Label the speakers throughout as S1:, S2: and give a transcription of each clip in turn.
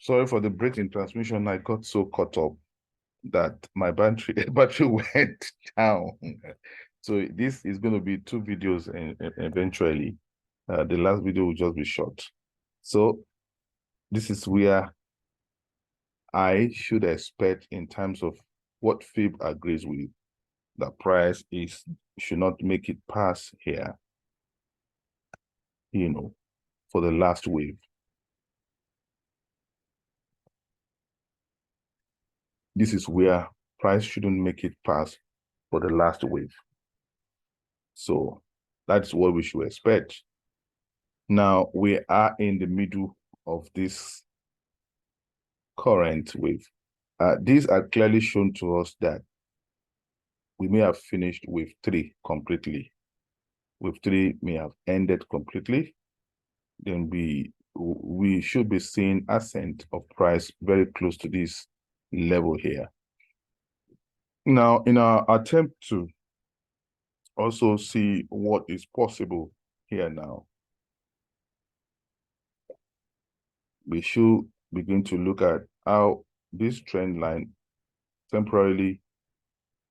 S1: Sorry for the break in transmission. I got so caught up that my battery went down. So this is going to be two videos and eventually. The last video will just be short. So this is where I should expect in terms of what Fib agrees with. The price should not make it pass here, for the last wave. This is where price shouldn't make it pass for the last wave. So that's what we should expect. Now we are in the middle of this current wave. These are clearly shown to us that we may have finished wave 3 completely. Wave 3 may have ended completely. Then we should be seeing ascent of price very close to this level here. Now, in our attempt to also see what is possible here now, we should begin to look at how this trend line temporarily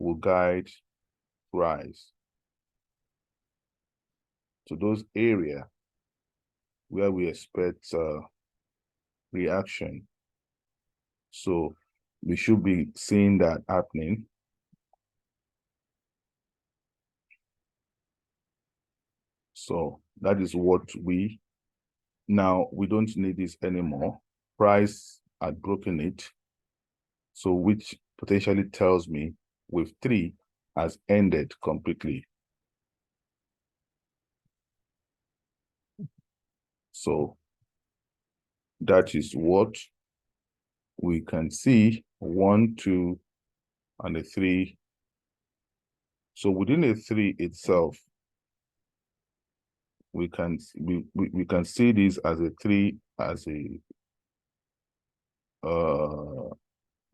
S1: will guide rise to those areas where we expect reaction. So we should be seeing that happening. So that is what we don't need this anymore. Price had broken it. So which potentially tells me wave 3 has ended completely. So that is what we can see, 1, 2, and a 3. So within a 3 itself, we can see this as a 3 as a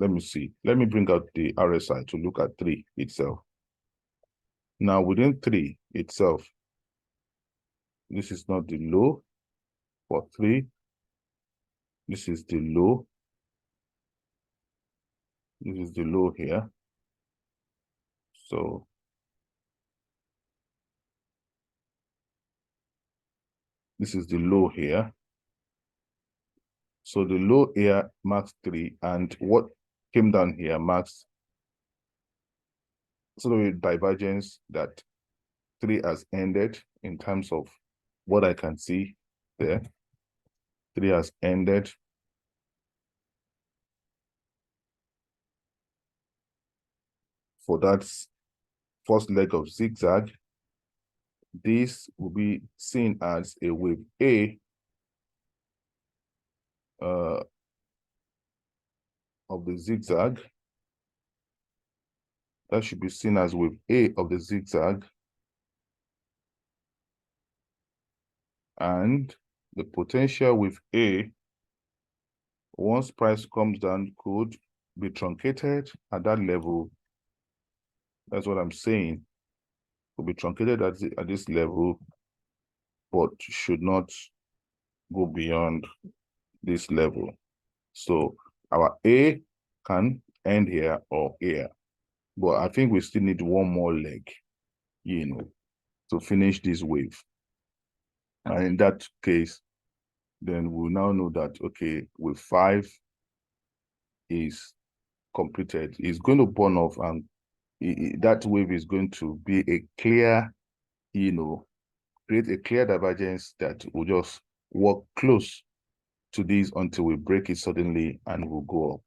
S1: let me see. Let me bring out the RSI to look at 3 itself. Now within 3 itself, this is not the low for 3. This is the low. This is the low here. So this is the low here. So the low here marks 3, and what came down here marks sort of a divergence that 3 has ended in terms of what I can see there. 3 has ended. For that first leg of zigzag, this will be seen as a wave A of the zigzag. That should be seen as wave A of the zigzag. And the potential with A, once price comes down, could be truncated at that level. That's what I'm saying. Could be truncated at this level, but should not go beyond this level. So our A can end here or here. But I think we still need one more leg, to finish this wave. And in that case, then we'll now know that, okay, wave 5 is completed. It's going to burn off, and that wave is going to be a clear, create a clear divergence that will just walk close to this until we break it suddenly and we'll go up.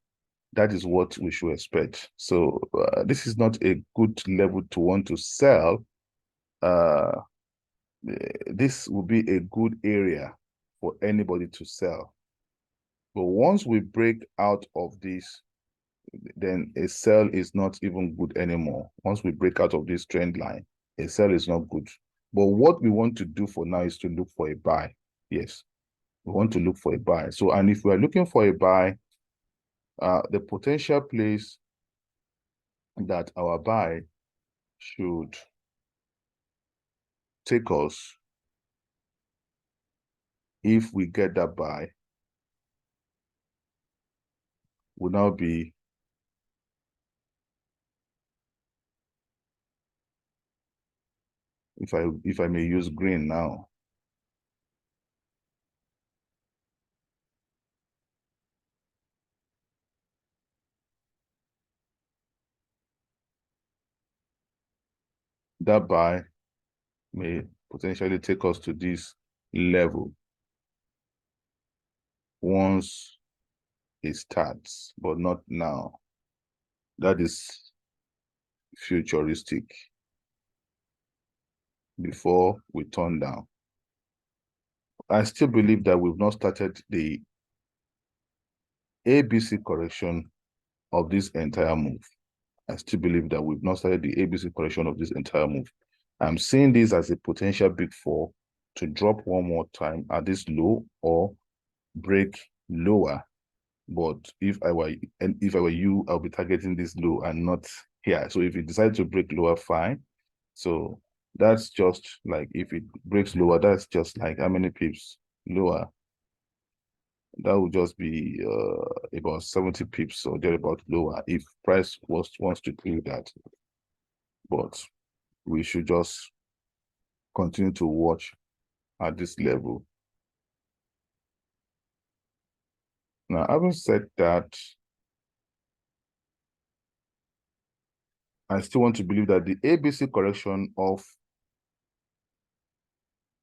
S1: That is what we should expect. So this is not a good level to want to sell. This will be a good area for anybody to sell. But once we break out of this, then a sell is not even good anymore. Once we break out of this trend line, a sell is not good. But what we want to do for now is to look for a buy. Yes, we want to look for a buy. So, and if we are looking for a buy, the potential place that our buy should take us, if we get that buy, would now be if I may use green now. That buy may potentially take us to this level once it starts, but not now. That is futuristic before we turn down. I still believe that we've not started the ABC correction of this entire move. I still believe that we've not started the ABC correction of this entire move. I'm seeing this as a potential big fall to drop one more time at this low or break lower. But if I were you, I'll be targeting this low and not here. So if it decides to break lower, fine. So that's just like, if it breaks lower, that's just like how many pips lower? That would just be about 70 pips or thereabout lower if price wants to clear that. But we should just continue to watch at this level. Now, having said that, I still want to believe that the ABC correction of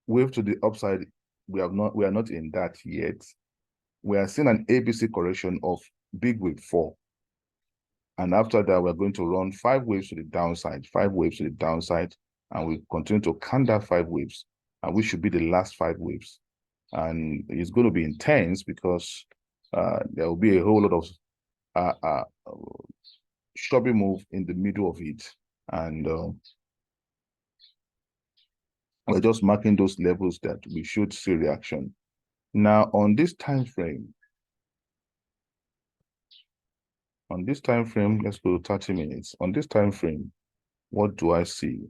S1: wave to the upside, we are not in that yet. We are seeing an ABC correction of big wave 4. And after that, we're going to run 5 waves to the downside, 5 waves to the downside, and we continue to count that 5 waves. And we should be the last 5 waves. And it's going to be intense because there will be a whole lot of shopping move in the middle of it. And we're just marking those levels that we should see reaction. Now, on this time frame, let's go to 30 minutes. On this time frame, what do I see?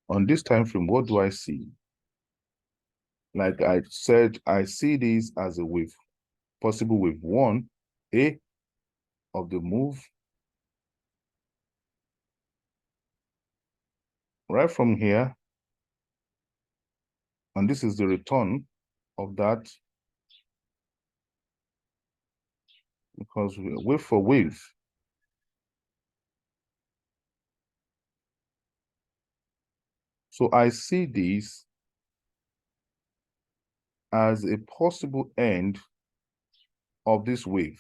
S1: On this time frame, what do I see? Like I said, I see this as a wave, possible wave 1A of the move. Right from here, and this is the return of that, because we're wave for wave. So I see this as a possible end of this wave.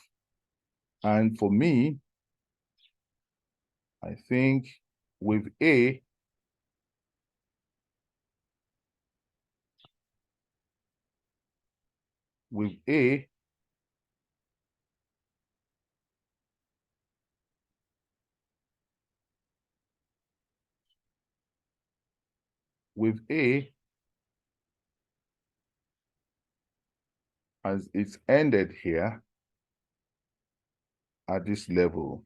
S1: And for me, I think wave A wave A as it's ended here at this level.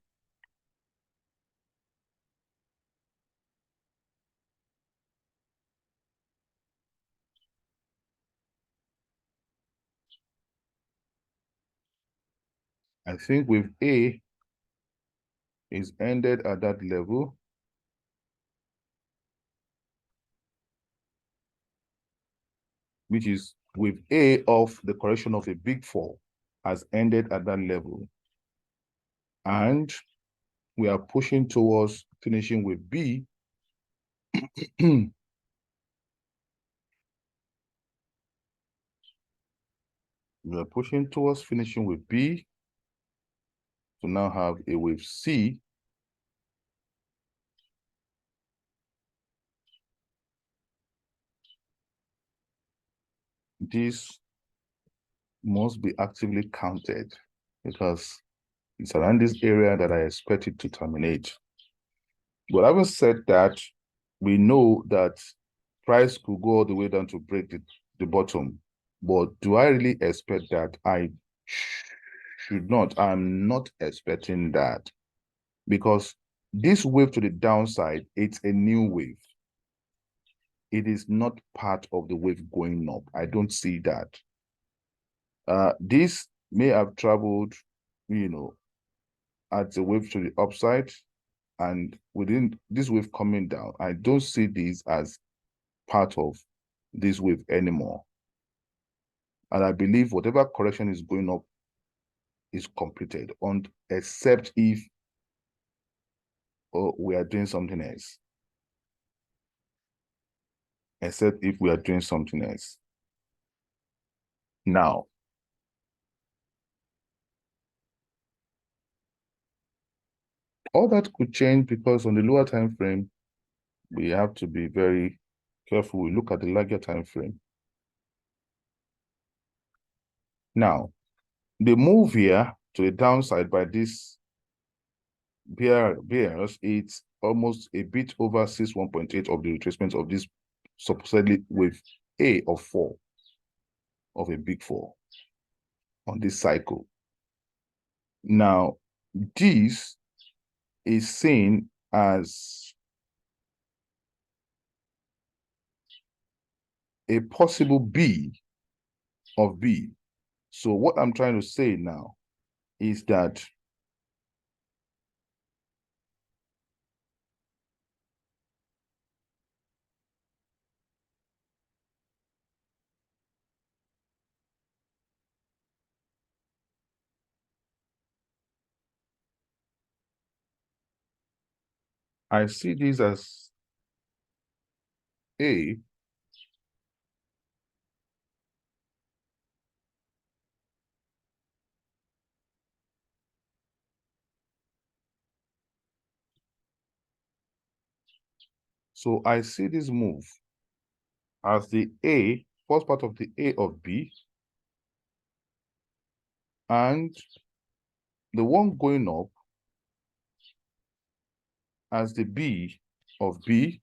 S1: I think wave A is ended at that level. Which is wave A of the correction of a big fall has ended at that level. And we are pushing towards finishing with B. We are pushing towards finishing with B to now have a wave C. This must be actively counted because it's around this area that I expect it to terminate. But having said that, we know that price could go all the way down to break the bottom. But do I really expect that? I should not. I'm not expecting that, because this wave to the downside, it's a new wave. it is not part of the wave going up. I don't see that. This may have traveled, at the wave to the upside, and within this wave coming down, I don't see this as part of this wave anymore. And I believe whatever correction is going up is completed, except if we are doing something else. Except if we are doing something else. Now, all that could change because on the lower time frame, we have to be very careful. We look at the larger time frame. Now, the move here to the downside by this bears, it's almost a bit over 61.8 of the retracement of this supposedly wave A of 4, of a big 4 on this cycle. Now, this is seen as a possible B of B. So what I'm trying to say now is that I see this as A So I see this move as the A, first part of the A of B, and the one going up as the B of B,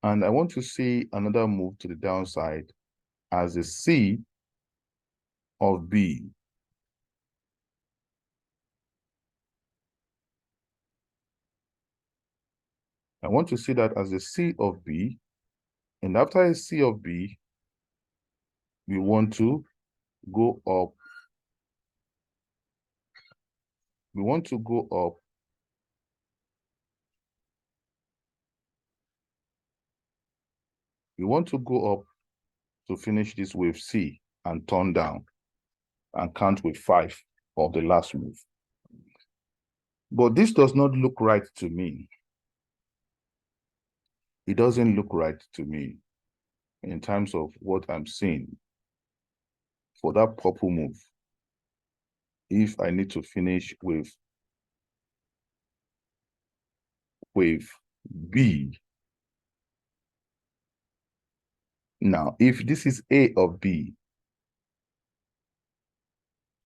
S1: and I want to see another move to the downside as the C of B. I want to see that as the C of B, and after a C of B, we want to go up. We want to go up to finish this wave C and turn down and count with 5 of the last move. But this does not look right to me. It doesn't look right to me in terms of what I'm seeing for that purple move. If I need to finish with wave B. Now, if this is A of B,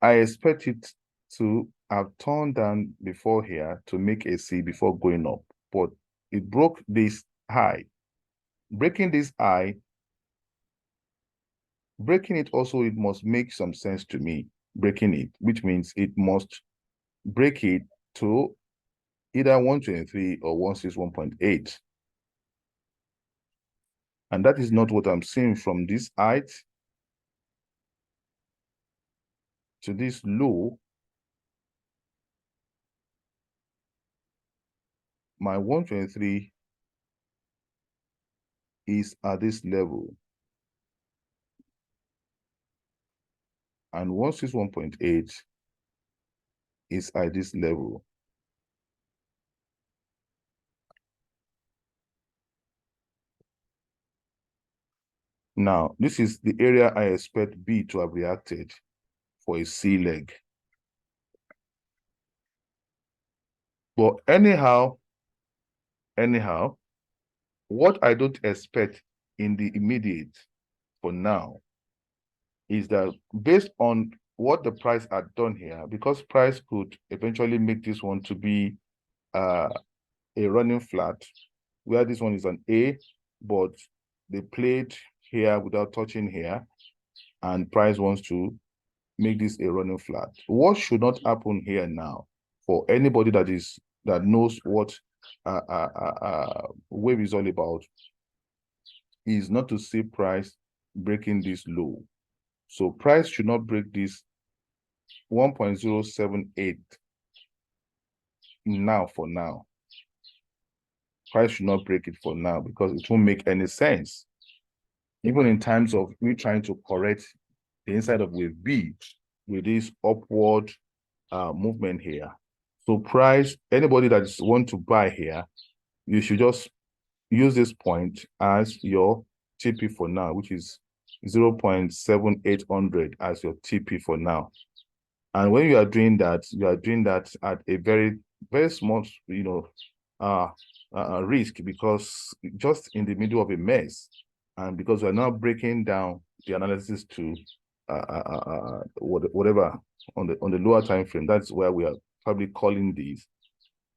S1: I expect it to have turned down before here to make a C before going up, but it broke this high. Breaking this high, breaking it also, it must make some sense to me, breaking it, which means it must break it to either 123 or 161.8. And that is not what I'm seeing from this height to this low. My 123 is at this level. And 161.8 is at this level. Now, this is the area I expect B to have reacted for a C leg. But anyhow, what I don't expect in the immediate for now is that based on what the price had done here, because price could eventually make this one to be a running flat, where this one is an A, but they played here without touching here, and price wants to make this a running flat. What should not happen here now for anybody that is that knows what wave is all about is not to see price breaking this low. So price should not break this 1.078 now for now. Price should not break it for now because it won't make any sense. Even in times of me trying to correct the inside of wave B with this upward movement here. So price, anybody that want to buy here, you should just use this point as your TP for now, which is 0.7800 as your TP for now. And when you are doing that at a very, very small, risk, because just in the middle of a mess, and because we're now breaking down the analysis to whatever on the lower time frame, that's where we are probably calling these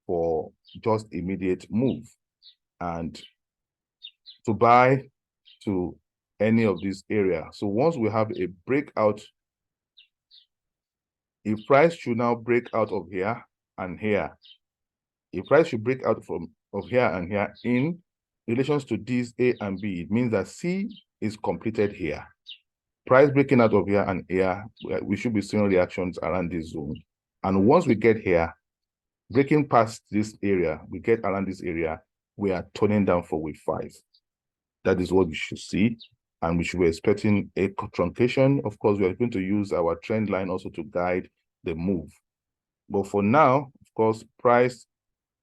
S1: for just immediate move and to buy to any of these areas. So once we have a breakout, if price should now break out of here and here, if price should break out of here and here in relations to these A and B, it means that C is completed here. Price breaking out of here and here, we should be seeing reactions around this zone. And once we get here, breaking past this area, we get around this area, we are turning down for wave 5. That is what we should see. And we should be expecting a truncation. Of course, we are going to use our trend line also to guide the move. But for now, of course, price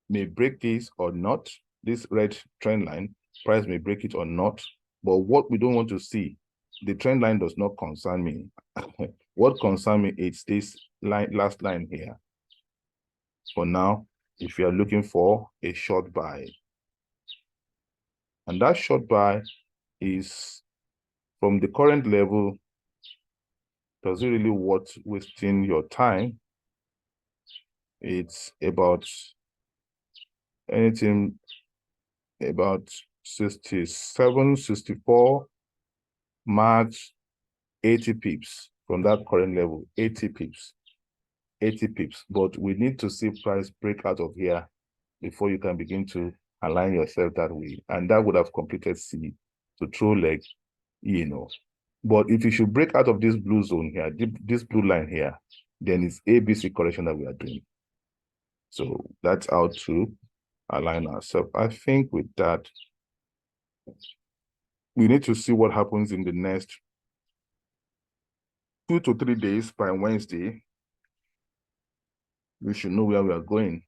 S1: may break this or not. This red trend line, price may break it or not. But what we don't want to see, the trend line does not concern me. What concerns me is this last line here. For now, if you are looking for a short buy, and that short buy is from the current level, does it really worth wasting your time? It's about anything about 67, 64, March, 80 pips from that current level, 80 pips, 80 pips. But we need to see price break out of here before you can begin to align yourself that way. And that would have completed C to throw leg, But if you should break out of this blue zone here, this blue line here, then it's ABC correction that we are doing. So that's how to align ourselves. I think with that, we need to see what happens in the next 2 to 3 days. By Wednesday, we should know where we are going.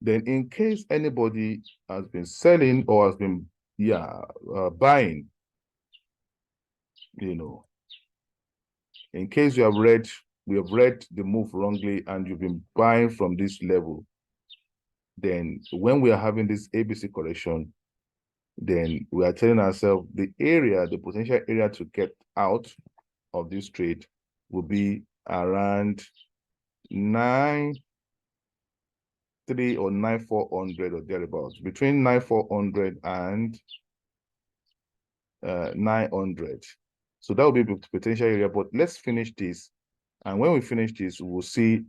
S1: Then in case anybody has been selling or has been buying, in case we have read the move wrongly and you've been buying from this level, then when we are having this ABC correction, then we are telling ourselves the potential area to get out of this trade will be around 9,300 or 9,400 or thereabouts, between 9,400 and 900. So that will be the potential area. But let's finish this. And when we finish this, we'll see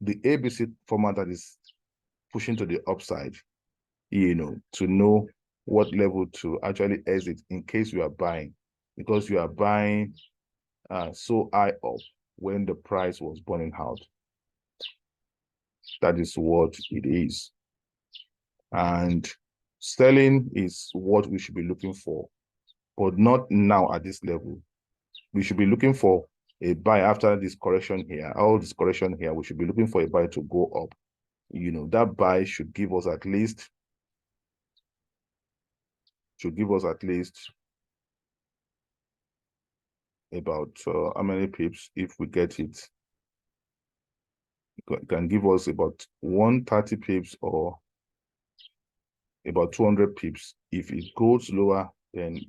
S1: the ABC format that is pushing to the upside, to know what level to actually exit in case you are buying, because you are buying so high up when the price was burning out. That is what it is. And selling is what we should be looking for, but not now at this level. We should be looking for a buy after this correction here. All this correction here, we should be looking for a buy to go up. That buy should give us at least about how many pips if we get it. It can give us about 130 pips or about 200 pips. If it goes lower, then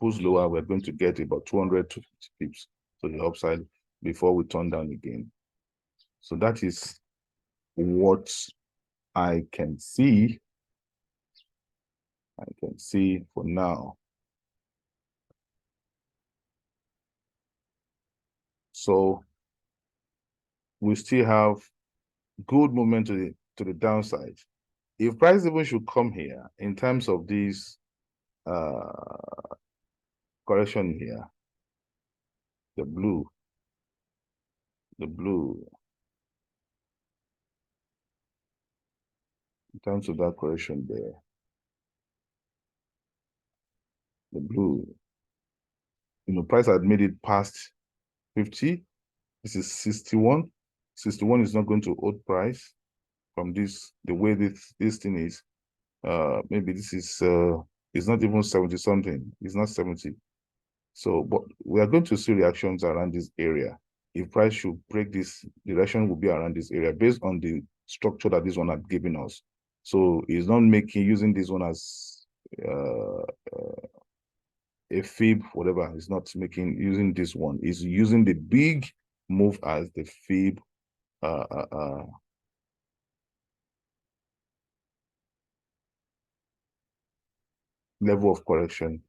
S1: pulls lower, we're going to get about 200 to 50 pips to the upside before we turn down again. So that is what I can see. For now. So we still have good movement to the to the downside. If price even should come here in terms of this correction here, the blue, in terms of that correction there, the blue, price had made it past 50. This is 61. 61 is not going to hold price from this, the way this thing is. Maybe this is it's not even 70 something. It's not 70. So, but we are going to see reactions around this area. If price should break this, the reaction will be around this area based on the structure that this one had given us. So it's not using this one as a fib, whatever. It's not using this one. It's using the big move as the fib level of correction.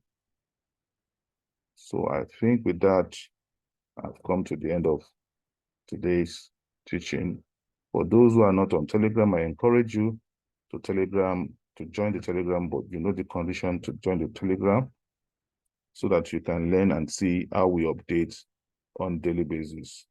S1: So I think with that, I've come to the end of today's teaching. For those who are not on Telegram, I encourage you to join the Telegram, but you know the condition to join the Telegram so that you can learn and see how we update on daily basis.